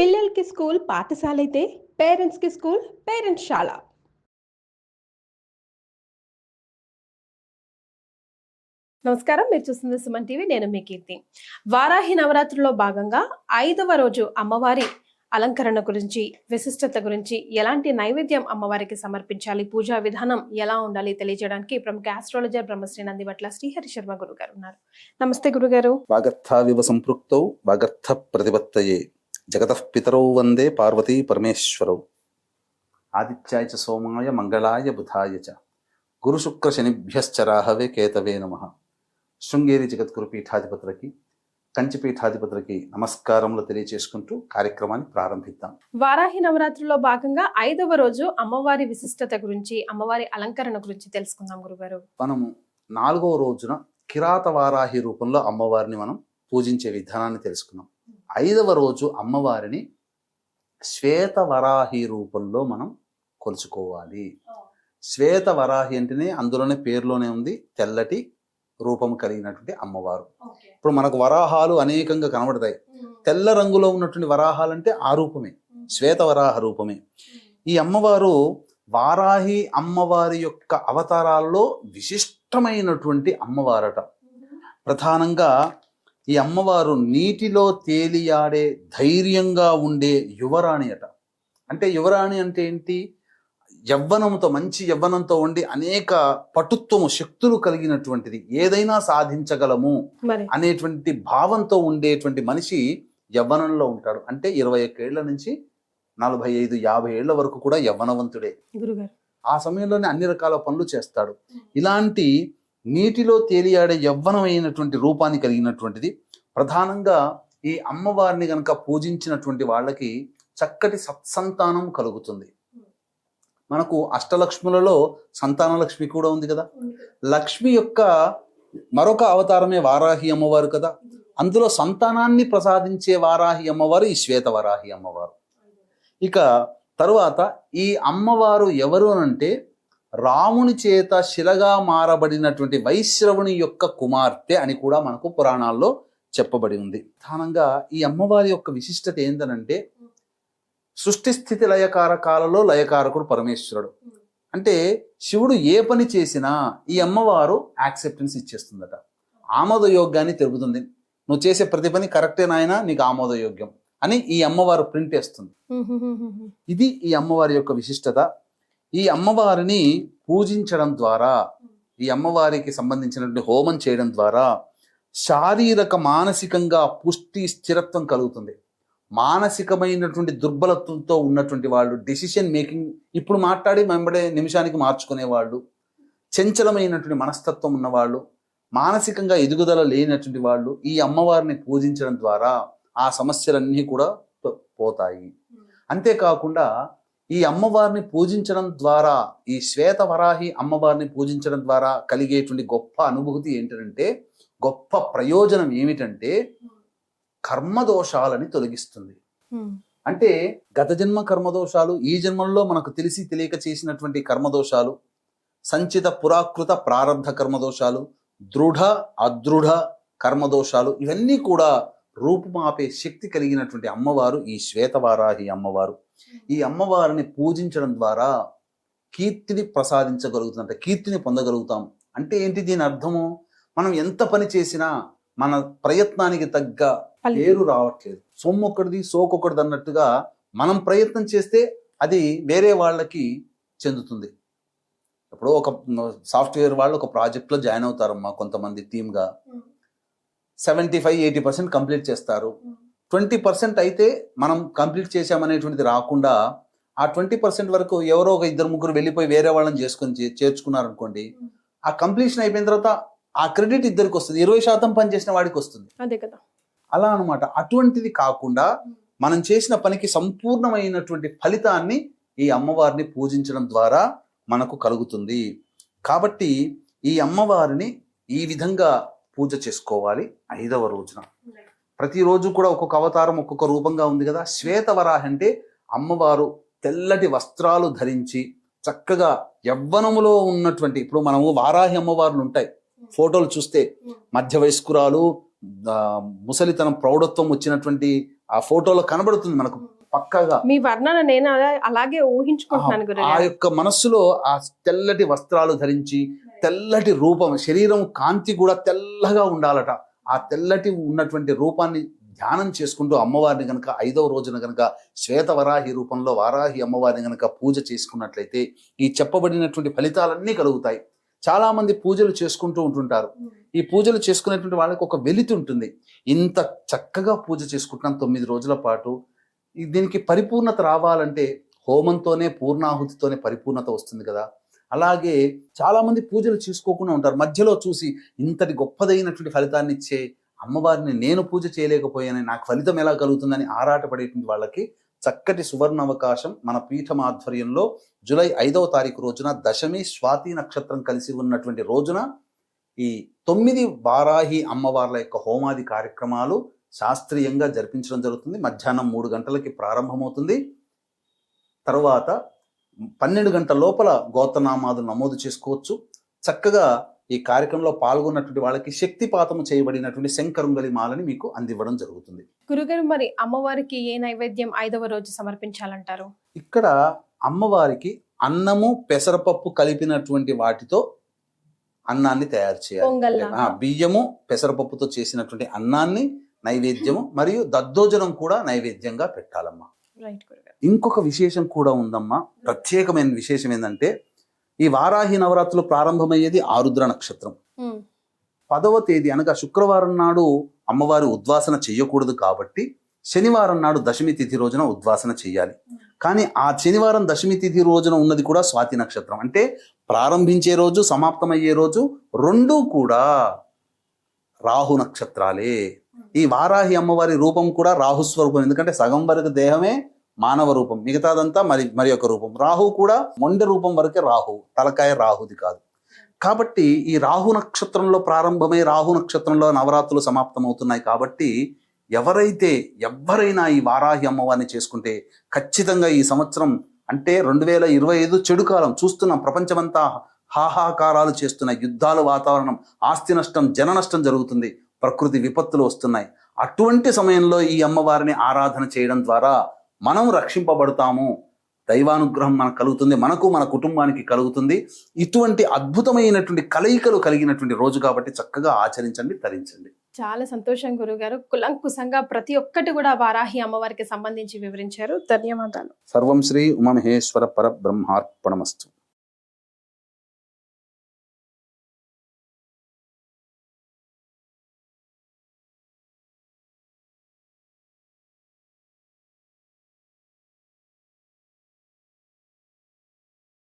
పిల్లలకి స్కూల్ పాఠశాల అయితే పేరెంట్స్కి స్కూల్ పేరెంట్స్ శాల. నమస్కారం, మీరు చూస్తుంది సుమన్ టీవీ. నేను మీ కీర్తి. వారాహి నవరాత్రుల్లో భాగంగా 5వ రోజు అమ్మవారి అలంకరణ గురించి, విశిష్టత గురించి, ఎలాంటి నైవేద్యం అమ్మవారికి సమర్పించాలి, పూజా విధానం ఎలా ఉండాలి తెలియజేయడానికి ప్రముఖ ఆస్ట్రాలజర్ బ్రహ్మశ్రీ నందివట్ల శ్రీహరి శర్మ గురుగారు ఉన్నారు. నమస్తే గురుగారు. వాగర్థావివ సంపృక్తౌ వాగర్థ ప్రతిపత్తయే జగతః పితరౌ వందే పార్వతీ పరమేశ్వరౌ. ఆదిత్యాయ చ సోమాయ మంగళాయ బుధాయ చ గురు శుక్ర శనిభ్యశ్చ రాహవే కేతవే నమః. శృంగేరి జగద్గురు పీఠాధిపతులకి, కంచి పీఠాధిపతులకి నమస్కారములు తెలియచేసుకుంటూ కార్యక్రమాన్ని ప్రారంభిద్దాం. వారాహి నవరాత్రుల్లో భాగంగా 5వ రోజు అమ్మవారి విశిష్టత గురించి, అమ్మవారి అలంకరణ గురించి తెలుసుకుందాం గురుగారు. మనము 4వ రోజున కిరాత వారాహి రూపంలో అమ్మవారిని మనం పూజించే విధానాన్ని తెలుసుకున్నాం. 5వ రోజు అమ్మవారిని శ్వేత వరాహి రూపంలో మనం కొలుచుకోవాలి. శ్వేత వరాహి అంటేనే అందులోనే పేరులోనే ఉంది, తెల్లటి రూపం కలిగినటువంటి అమ్మవారు. ఇప్పుడు మనకు వరాహాలు అనేకంగా కనబడతాయి. తెల్ల రంగులో ఉన్నటువంటి వరాహాలు అంటే ఆ రూపమే, శ్వేత వరాహ రూపమే. ఈ అమ్మవారు వారాహి అమ్మవారి యొక్క అవతారాల్లో విశిష్టమైనటువంటి అమ్మవారట. ప్రధానంగా ఈ అమ్మవారు నీటిలో తేలియాడే ధైర్యంగా ఉండే యువరాణి అట. అంటే యువరాణి అంటే ఏంటి? యవ్వనంతో, మంచి యవ్వనంతో ఉండి అనేక పటుత్వము, శక్తులు కలిగినటువంటిది, ఏదైనా సాధించగలము అనేటువంటి భావంతో ఉండేటువంటి మనిషి యవ్వనంలో ఉంటాడు. అంటే 21 ఏళ్ల నుంచి 45-50 ఏళ్ల వరకు కూడా యవ్వనవంతుడే. ఆ సమయంలోనే అన్ని రకాల పనులు చేస్తాడు. ఇలాంటి నీటిలో తేలియాడే యవ్వనమైనటువంటి రూపాన్ని కలిగినటువంటిది. ప్రధానంగా ఈ అమ్మవారిని గనక పూజించినటువంటి వాళ్ళకి చక్కటి సత్సంతానం కలుగుతుంది. మనకు అష్టలక్ష్ములలో సంతాన లక్ష్మి కూడా ఉంది కదా. లక్ష్మి యొక్క మరొక అవతారమే వారాహి అమ్మవారు కదా. అందులో సంతానాన్ని ప్రసాదించే వారాహి అమ్మవారు ఈ శ్వేత వరాహి అమ్మవారు. ఇక తరువాత ఈ అమ్మవారు ఎవరు అంటే రాముని చేత శిలగా మారబడినటువంటి వైశ్రవుని యొక్క కుమార్తె అని కూడా మనకు పురాణాల్లో చెప్పబడి ఉంది. ప్రధానంగా ఈ అమ్మవారి యొక్క విశిష్టత ఏంటనంటే సృష్టి స్థితి లయకారకాలలో లయకారకుడు పరమేశ్వరుడు. అంటే శివుడు ఏ పని చేసినా ఈ అమ్మవారు యాక్సెప్టెన్స్ ఇచ్చేస్తుందట, ఆమోదయోగ్యాన్ని తెలుపుతుంది. నువ్వు చేసే ప్రతి పని కరెక్టే నాయనా, నీకు ఆమోదయోగ్యం అని ఈ అమ్మవారు ప్రింట్ వేస్తుంది. ఇది ఈ అమ్మవారి యొక్క విశిష్టత. ఈ అమ్మవారిని పూజించడం ద్వారా, ఈ అమ్మవారికి సంబంధించినటువంటి హోమం చేయడం ద్వారా శారీరక మానసికంగా పుష్టి, స్థిరత్వం కలుగుతుంది. మానసికమైనటువంటి దుర్బలత్వంతో ఉన్నటువంటి వాళ్ళు, డెసిషన్ మేకింగ్ ఇప్పుడు మాట్లాడి వెంబడే నిమిషానికి మార్చుకునే వాళ్ళు, చంచలమైనటువంటి మనస్తత్వం ఉన్నవాళ్ళు, మానసికంగా ఎదుగుదల లేనటువంటి వాళ్ళు ఈ అమ్మవారిని పూజించడం ద్వారా ఆ సమస్యలన్నీ కూడా పోతాయి. అంతేకాకుండా ఈ అమ్మవారిని పూజించడం ద్వారా, ఈ శ్వేత వరాహి అమ్మవారిని పూజించడం ద్వారా కలిగేటువంటి గొప్ప అనుభూతి ఏంటంటే, గొప్ప ప్రయోజనం ఏమిటంటే కర్మదోషాలని తొలగిస్తుంది. అంటే గత జన్మ కర్మదోషాలు, ఈ జన్మల్లో మనకు తెలిసి తెలియక చేసినటువంటి కర్మదోషాలు, సంచిత పురాకృత ప్రారంధ కర్మదోషాలు, దృఢ అదృఢ కర్మదోషాలు, ఇవన్నీ కూడా రూపుమాపే శక్తి కలిగినటువంటి అమ్మవారు ఈ శ్వేతవారాహి అమ్మవారు. ఈ అమ్మవారిని పూజించడం ద్వారా కీర్తిని ప్రసాదించగలుగుతుందంట, కీర్తిని పొందగలుగుతాం. అంటే ఏంటి దీని అర్థము? మనం ఎంత పని చేసినా మన ప్రయత్నానికి తగ్గ పేరు రావట్లేదు. సొమ్మొక్కడిది సోకొకటిది అన్నట్టుగా మనం ప్రయత్నం చేస్తే అది వేరే వాళ్ళకి చెందుతుంది. ఇప్పుడు ఒక సాఫ్ట్వేర్ వాళ్ళు ఒక ప్రాజెక్ట్లో జాయిన్ అవుతారమ్మా, కొంతమంది టీమ్గా 75-80% కంప్లీట్ చేస్తారు. 20% అయితే మనం కంప్లీట్ చేసామనేటువంటిది రాకుండా ఆ 20% వరకు ఎవరో ఒక 2-3 వెళ్ళిపోయి వేరే వాళ్ళని చేర్చుకున్నారనుకోండి, ఆ కంప్లీషన్ అయిపోయిన తర్వాత ఆ క్రెడిట్ ఇద్దరికి వస్తుంది, 20% పని చేసిన వాడికి వస్తుంది. అదే కదా, అలా అనమాట. అటువంటిది కాకుండా మనం చేసిన పనికి సంపూర్ణమైనటువంటి ఫలితాన్ని ఈ అమ్మవారిని పూజించడం ద్వారా మనకు కలుగుతుంది. కాబట్టి ఈ అమ్మవారిని ఈ విధంగా పూజ చేసుకోవాలి 5వ రోజున. ప్రతిరోజు కూడా ఒక్కొక్క అవతారం, ఒక్కొక్క రూపంగా ఉంది కదా. శ్వేతవరాహి అంటే అమ్మవారు తెల్లటి వస్త్రాలు ధరించి చక్కగా యవ్వనములో ఉన్నటువంటి, ఇప్పుడు మనము వారాహి అమ్మవార్లు ఉంటాయి ఫోటోలు చూస్తే, మధ్య వయస్కురాలు, ముసలితనం, ప్రౌఢత్వం వచ్చినటువంటి ఆ ఫోటోలో కనబడుతుంది మనకు పక్కాగా. మీ వర్ణన నేను అలాగే ఊహించుకుంటున్నాను ఆ గురుగారు. యొక్క మనస్సులో ఆ తెల్లటి వస్త్రాలు ధరించి తెల్లటి రూపం, శరీరం కాంతి కూడా తెల్లగా ఉండాలట. ఆ తెల్లటి ఉన్నటువంటి రూపాన్ని ధ్యానం చేసుకుంటూ అమ్మవారిని గనక 5వ రోజున గనక శ్వేత వరాహి రూపంలో వారాహి అమ్మవారిని గనక పూజ చేసుకున్నట్లయితే ఈ చెప్పబడినటువంటి ఫలితాలన్నీ కలుగుతాయి. చాలా మంది పూజలు చేసుకుంటూ ఉంటుంటారు. ఈ పూజలు చేసుకునేటువంటి వాళ్ళకి ఒక వెలితి ఉంటుంది. ఇంత చక్కగా పూజ చేసుకుంటున్నాం 9 రోజుల పాటు, దీనికి పరిపూర్ణత రావాలంటే హోమంతోనే, పూర్ణాహుతితోనే పరిపూర్ణత వస్తుంది కదా. అలాగే చాలా మంది పూజలు చేసుకోకుండా ఉంటారు. మధ్యలో చూసి ఇంతటి గొప్పదైనటువంటి ఫలితాన్ని ఇచ్చే అమ్మవారిని నేను పూజ చేయలేకపోయానని, నాకు ఫలితం ఎలా కలుగుతుందని ఆరాటపడేటువంటి వాళ్ళకి చక్కటి సువర్ణ అవకాశం. మన పీఠం ఆధ్వర్యంలో జూలై 5వ తారీఖు రోజున దశమి స్వాతి నక్షత్రం కలిసి ఉన్నటువంటి రోజున ఈ 9 వారాహి అమ్మవార్ల యొక్క హోమాది కార్యక్రమాలు శాస్త్రీయంగా జరిపించడం జరుగుతుంది. మధ్యాహ్నం 3 గంటలకి ప్రారంభమవుతుంది. తర్వాత 12 గంటల లోపల గోత్రనామాదులు నమోదు చేసుకోవచ్చు. చక్కగా ఈ కార్యక్రమంలో పాల్గొన్నటువంటి వాళ్ళకి శక్తిపాతము చేయబడినటువంటి శంకరుంగలి మాలని మీకు అందివ్వడం జరుగుతుంది. గురుగారు, మరి అమ్మవారికి ఏ నైవేద్యం 5వ రోజు సమర్పించాలంటారు? ఇక్కడ అమ్మవారికి అన్నము పెసరపప్పు కలిపినటువంటి వాటితో అన్నాన్ని తయారు చేయాలి. బియ్యము పెసరపప్పుతో చేసినటువంటి అన్నాన్ని నైవేద్యము మరియు దద్దోజనం కూడా నైవేద్యంగా పెట్టాలమ్మా. ఇంకొక విశేషం కూడా ఉందమ్మా. ప్రత్యేకమైన విశేషం ఏంటంటే ఈ వారాహి నవరాత్రులు ప్రారంభమయ్యేది ఆరుద్ర నక్షత్రం 10వ తేదీ అనగా శుక్రవారం నాడు అమ్మవారి ఉద్వాసన చెయ్యకూడదు కాబట్టి శనివారం నాడు దశమి తిథి రోజున ఉద్వాసన చెయ్యాలి. కానీ ఆ శనివారం దశమి తిథి రోజున ఉన్నది కూడా స్వాతి నక్షత్రం. అంటే ప్రారంభించే రోజు, సమాప్తమయ్యే రోజు రెండూ కూడా రాహు నక్షత్రాలే. ఈ వారాహి అమ్మవారి రూపం కూడా రాహుస్వరూపం. ఎందుకంటే సగం వరకు దేహమే మానవ రూపం, మిగతాదంతా మరి ఒక రూపం. రాహు కూడా మొండె రూపం వరకే రాహు, తలకాయ రాహుది కాదు. కాబట్టి ఈ రాహు నక్షత్రంలో ప్రారంభమై రాహు నక్షత్రంలో నవరాత్రులు సమాప్తమవుతున్నాయి. కాబట్టి ఎవరైనా ఈ వారాహి అమ్మవారిని చేసుకుంటే ఖచ్చితంగా ఈ సంవత్సరం అంటే 2025 చెడు కాలం చూస్తున్నాం. ప్రపంచమంతా హాహాకారాలు చేస్తున్నాయి. యుద్ధాలు, వాతావరణం, ఆస్తి నష్టం, జన నష్టం జరుగుతుంది. ప్రకృతి విపత్తులు వస్తున్నాయి. అటువంటి సమయంలో ఈ అమ్మవారిని ఆరాధన చేయడం ద్వారా మనం రక్షింపబడతాము. దైవానుగ్రహం మనకు కలుగుతుంది, మనకు మన కుటుంబానికి కలుగుతుంది. ఇటువంటి అద్భుతమైనటువంటి కలయికలు కలిగినటువంటి రోజు కాబట్టి చక్కగా ఆచరించండి, తరించండి. చాలా సంతోషం గురుగారు. కులంకుశంగా ప్రతి ఒక్కటి కూడా వారాహి అమ్మవారికి సంబంధించి వివరించారు. ధన్యవాదాలు. సర్వం శ్రీ ఉమామహేశ్వర పరబ్రహ్మార్పణమస్తు.